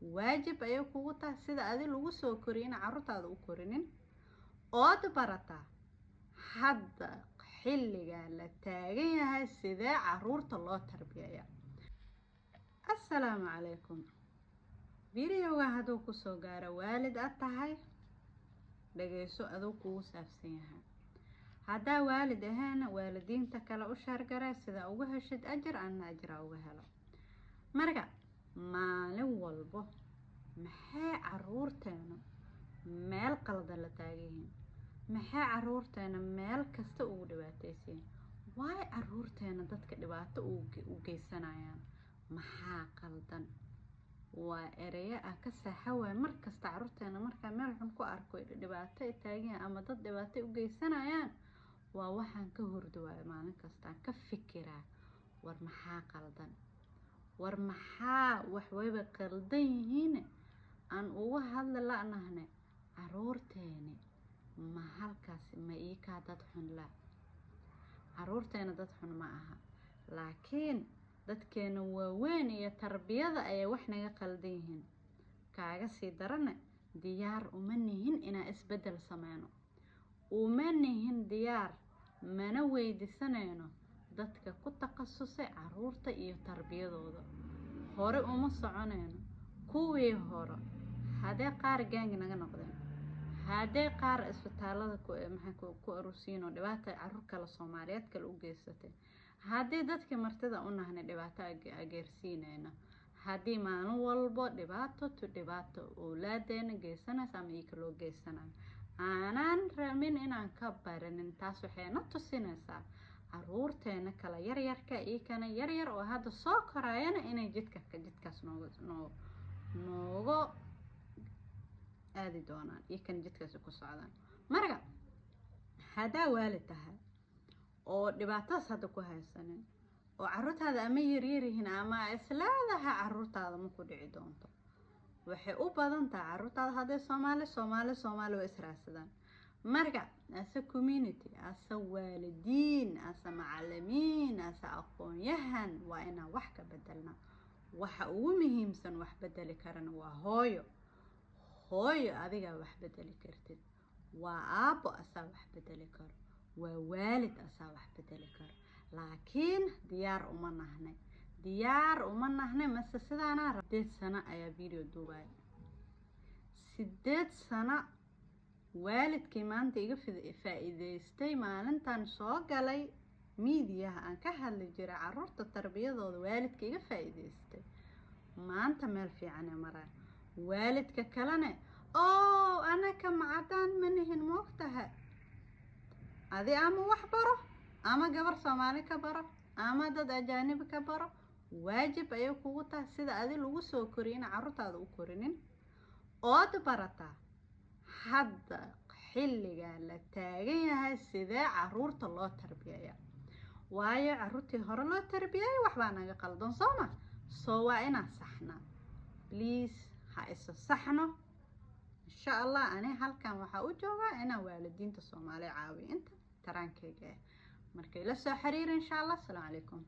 واجب أيو كوتا سيدا أدي لغو سو كورين عروت هذا وكورينين أود برتا حد حلقة لتاقيها سيدا عرورة الله تربية. السلام عليكم. فيديو هادو كسو غارا والد أتاهاي dhageyso adoo kugu saabsan yahay hadaa waalid ahaana waalidiinta kale u shargaray sida ugu heshid ajar aan ajra uga helo marka maalin walbo maxay caruurteena meel qaldan la taagan maxay caruurteena meel kasta ugu dhibaataysan waay caruurteena dadka dhibaato u geysanayaan maxaa qaldan waa eraya ka saxaway markasta caruurteena marka meel xun ku arko dhibaato ay taagan ama dad dhibaato u geysanayaan waa waxaan ka hordaway maalin kasta ka fikiraa war maxaa qaldan war maxaa wax wayba qaldan yihiin aan ugu hadla laanahay caruurteena ma halkaas ma ii ka dad xun la caruurteena dad xun ma aha laakiin dadkeena waaweyn iyo tarbiyada ay wax naga qaldan yihiin kaaga sii darana diyaar uma nihin inaan isbedel sameeyno uma nihin diyaar mana weydiisanayno dadka ku takhasusay caruurta iyo tarbiyadooda hore uma soconayno kuwii hore hadee qaar gaang naga noqdeen hadee qaar isbitaalada ku arusiino dhibaato caruur kala Soomaaliyeed kala u geysatay haddii dadka martida u nahnay dhibaato ageersiinayna haddii maalin walbo dhibaato awlaadeena geysanaysa ama ii kala geysanayo aanan rabin inaan ka baranin taas waxay na tusinaysaa caruurteena kala yaryarka iyo kana yaryar oo hadda soo korayana inay jidkaas noogo aadi doonaan iyo kan jidkaas ku socdaan marka hadaa waalid tahay oo dhibaatadaas hadda ku haysanin oo caruurtaada ama yaryarihiin ama islaadaha caruurtaada ma ku dhici doonto waxay u badan tahay caruurtaada hadday Soomaali way israasadaan marka asa community asa waalidiin asa macallimiin asa aqoon-yahan waa inaan wax ka bedelna waxa ugu muhiimsan wax bedeli karana waa hooyo adiga wax bedeli kartid waa aabbo asa wax bedeli karo waa waalid asa wax bedeli karo laakiin diyaar uma nahnay mase sidaana 8 sano ayaa video duubay 8 sano waalidkii maanta iga faa'iideystay maalintan soo galay media aan ka hadli jiray caruurta tarbiyadooda waalidkii iga faa'iideystay maanta meel fiican maraa waalidka kalena anaka macadaan manihin moogtahay adi ama wax baro ama gabar Soomaali ka baro ama dad ajaanib ka baro waajib ay kugu tahay sida adi lagu soo koriyay caruurtaada u korinin ood barata hadda xilliga la taagan yahay sida caruurta loo tarbiyeeyo waayo caruurtii hore loo tarbiyay waxba naga qaldan soo waa inaan saxna please ha isa saxno insha Allah ani halkan waxa u joogaa inaan waalidiinta Soomaali caawiyo inta tarankayga markay la soo xiriir insha Allah. Assalamu alaykum.